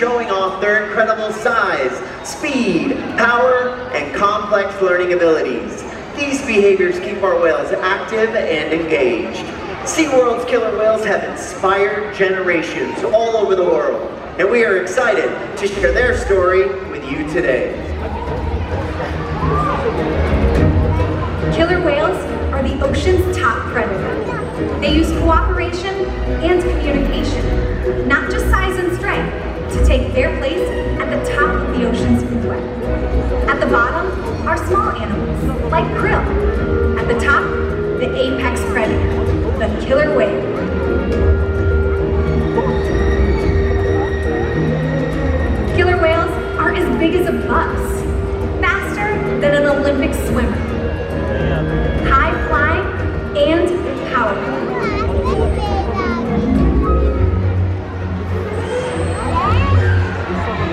showing off their incredible size, speed, power, and complex learning abilities. These behaviors keep our whales active and engaged. SeaWorld's killer whales have inspired generations all over the world, and we are excited to share their story with you today. Killer whales are the ocean's top predator. They use cooperation and communication, not just size and strength, to take their place at the top of the ocean's food web. At the bottom are small animals, like krill. At the top, the apex predator, the killer whale. Killer whales are as big as a bus, faster than an Olympic swimmer, high flying and powerful.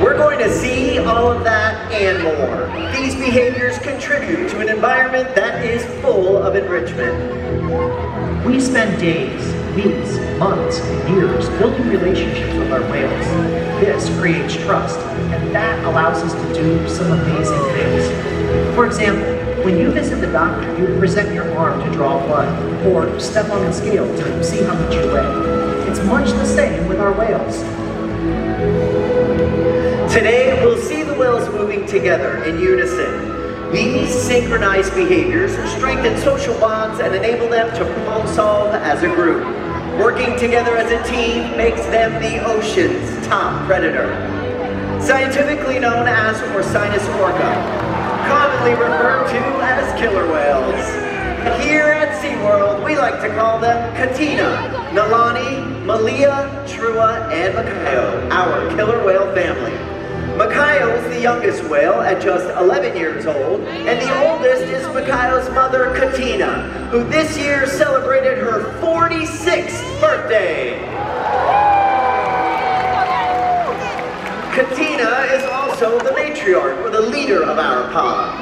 We're going to see all of that and more. These behaviors contribute to an environment that is full of enrichment. We spend days, weeks, months, and years building relationships with our whales. This creates trust, and that allows us to do some amazing things. For example, when you visit the doctor, you present your arm to draw blood, or step on the scale to see how much you weigh. It's much the same with our whales. Today, we'll see the whales moving together in unison. These synchronized behaviors strengthen social bonds and enable them to problem solve as a group. Working together as a team makes them the ocean's top predator. Scientifically known as Orca, commonly referred to as killer whales. Here at SeaWorld, we like to call them Katina, Nalani, Malia, Trua, and Makayo, our killer whale family. Makayo is the youngest whale at just 11 years old, and the oldest is Makayo's mother, Katina, who this year celebrated her 46th birthday. Katina is also the matriarch, or the leader of our pod.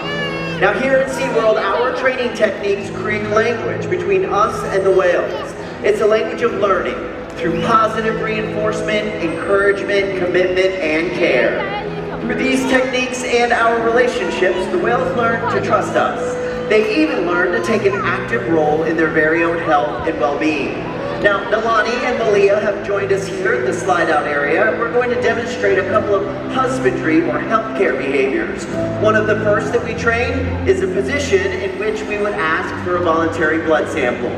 Now here at SeaWorld, our training techniques create language between us and the whales. It's a language of learning through positive reinforcement, encouragement, commitment, and care. Through these techniques and our relationships, the whales learn to trust us. They even learn to take an active role in their very own health and well-being. Now, Nalani and Malia have joined us here at the slide-out area. We're going to demonstrate a couple of husbandry or healthcare behaviors. One of the first that we train is a position in which we would ask for a voluntary blood sample.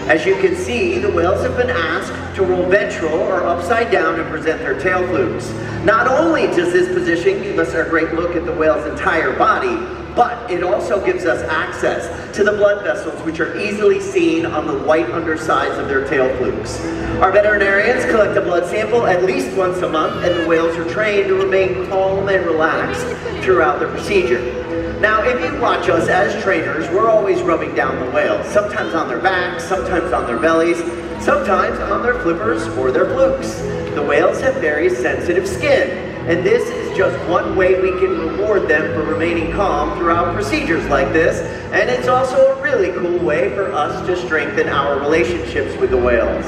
As you can see, the whales have been asked to roll ventral or upside down and present their tail flukes. Not only does this position give us a great look at the whale's entire body, but it also gives us access to the blood vessels, which are easily seen on the white undersides of their tail flukes. Our veterinarians collect a blood sample at least once a month, and the whales are trained to remain calm and relaxed throughout the procedure. Now, if you watch us as trainers, we're always rubbing down the whales, sometimes on their backs, sometimes on their bellies, sometimes on their flippers or their flukes. The whales have very sensitive skin, and this is just one way we can reward them for remaining calm throughout procedures like this, and it's also a really cool way for us to strengthen our relationships with the whales.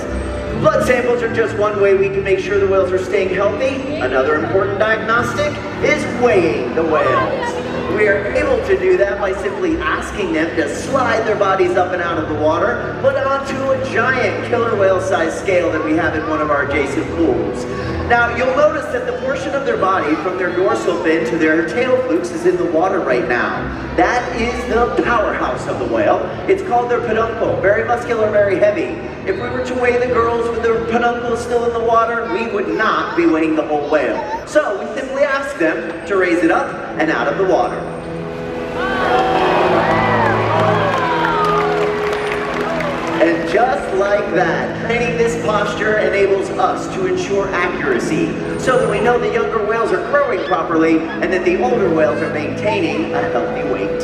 Blood samples are just one way we can make sure the whales are staying healthy. Another important diagnostic is weighing the whales. We are able to do that by simply asking them to slide their bodies up and out of the water, but onto a giant killer whale-sized scale that we have in one of our adjacent pools. Now, you'll notice that the portion of their body from their dorsal fin to their tail flukes is in the water right now. That is the powerhouse of the whale. It's called their peduncle, very muscular, very heavy. If we were to weigh the girls with their peduncle still in the water, we would not be weighing the whole whale. So we simply ask them to raise it up and out of the water. And just like that, training this posture enables us to ensure accuracy so that we know the younger whales are growing properly and that the older whales are maintaining a healthy weight.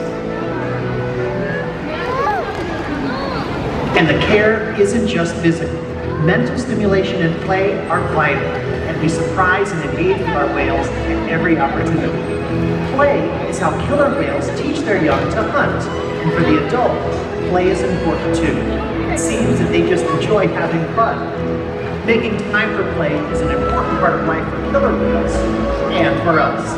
And the care isn't just physical. Mental stimulation and play are vital, and we surprise and engage with our whales at every opportunity. Play is how killer whales teach their young to hunt. And for the adult, play is important too. It seems that they just enjoy having fun. Making time for play is an important part of life for killer whales and for us.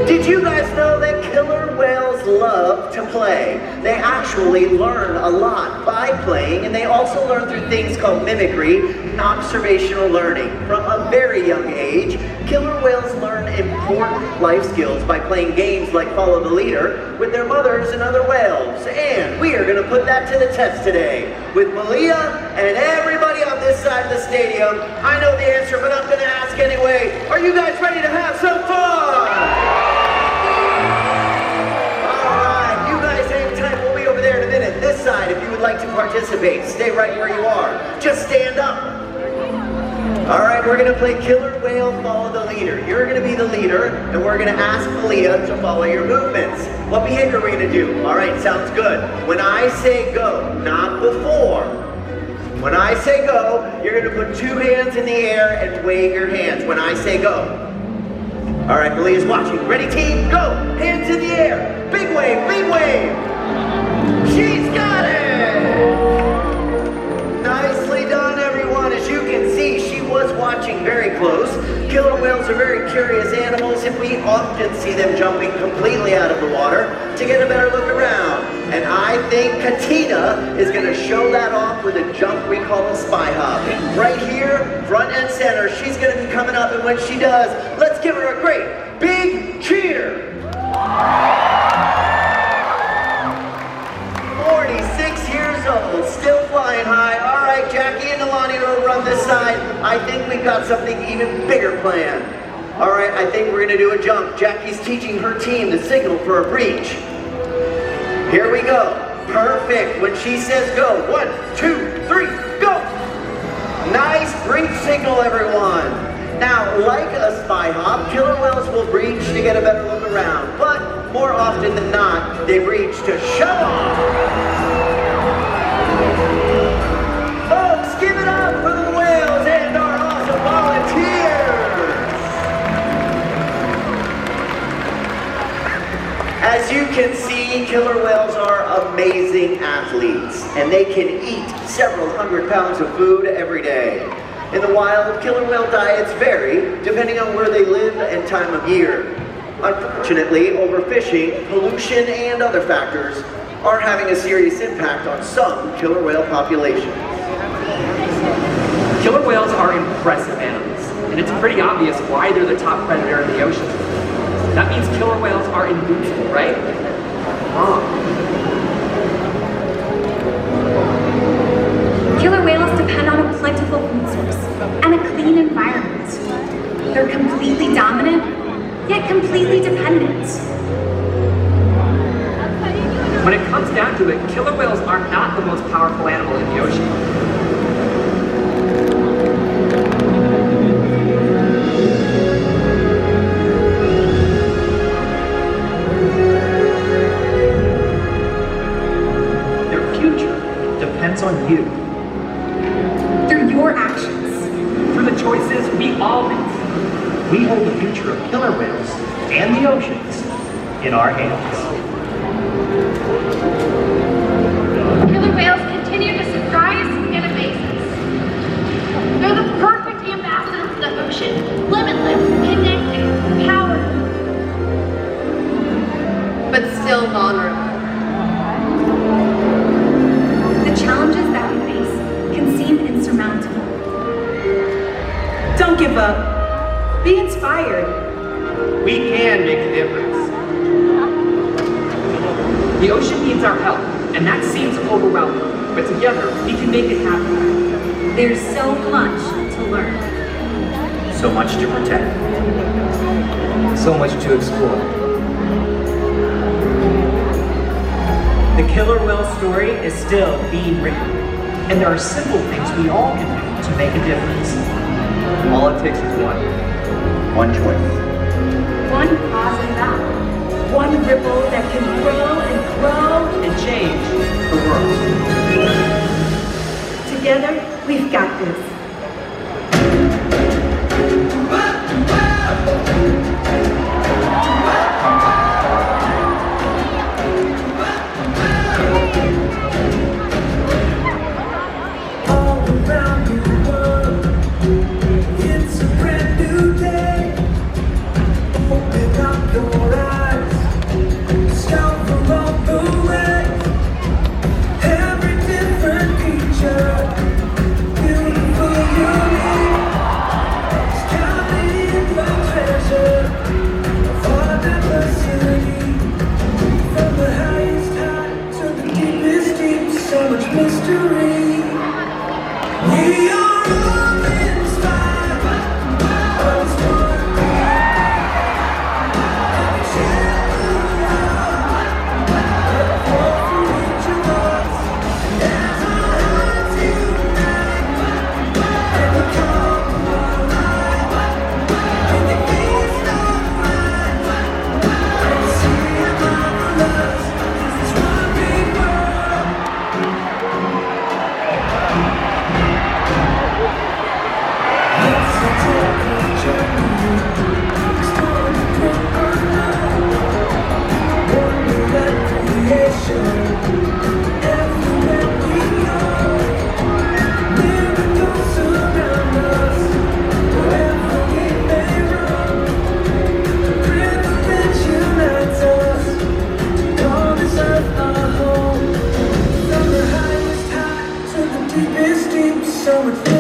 Did you guys know that killer whales love to play? They actually learn a lot by playing, and they also learn through things called mimicry and observational learning. From a very young age, killer whales learn important life skills by playing games like Follow the Leader with their mothers and other whales. And we are going to put that to the test today with Malia and everybody on this side of the stadium. I know the answer, but I'm going to ask anyway. Are you guys ready to have some fun? This side, if you would like to participate, stay right where you are. Just stand up. All right, we're going to play Killer Whale Follow the Leader. You're going to be the leader, and we're going to ask Malia to follow your movements. What behavior are we going to do? All right, sounds good. When I say go, not before. When I say go, you're going to put 2 hands in the air and wave your hands when I say go. All right, Malia's watching. Ready, team? Go. Hands in the air. Big wave, big wave. She's got it! Nicely done, everyone. As you can see, she was watching very close. Killer whales are very curious animals, and we often see them jumping completely out of the water to get a better look around. And I think Katina is going to show that off with a jump we call a spy hop. Right here, front and center, she's going to be coming up, and when she does, let's give her a great big cheer. 46 years old, still flying high. All right, Jackie and Nalani will run this side. I think we've got something even bigger planned. All right, I think we're gonna do a jump. Jackie's teaching her team the signal for a breach. Here we go. Perfect. When she says go, 1, 2, 3, go. Nice breach signal, everyone. Now, like a spy hop, killer whales will breach to get a better look around, but more often than not, they breach to show off. Folks, give it up for the whales and our awesome volunteers. As you can see, killer whales are amazing athletes, and they can eat several hundred pounds of food every day. In the wild, killer whale diets vary depending on where they live and time of year. Unfortunately, overfishing, pollution, and other factors are having a serious impact on some killer whale populations. Killer whales are impressive animals, and it's pretty obvious why they're the top predator in the ocean. That means killer whales are invincible, right? Killer whales depend on a plentiful food source and a clean environment. They're completely dominant, yet completely dependent. When it comes down to it, killer whales are not the most powerful animal in the ocean. Their future depends on you. Through your actions. Through the choices we all make. We hold the future of killer whales and the oceans in our hands. Killer whales continue to surprise and amaze us. They're the perfect ambassador for the ocean, limitless, connected, powerful, but still vulnerable. The challenges that we face can seem insurmountable. Don't give up. Be inspired. We can make a difference. The ocean needs our help, and that seems overwhelming, but together we can make it happen. There's so much to learn. So much to protect. So much to explore. The killer whale story is still being written. And there are simple things we all can do to make a difference. All it takes is one choice. One positive act. One ripple that can grow and grow And change the world. together. We've got this. Whoa! Mystery. We are all inspired by this one and share the love for each of us. And as our hearts unite and the come alive in the feast of light and see how marvelous is this one big world. Let's take a journey, explore the great unknown, wonder at creation, everywhere we go. Miracles surround us, wherever we may roam. The privilege unites us, to call this earth our home. From the highest high to the deepest deep, so much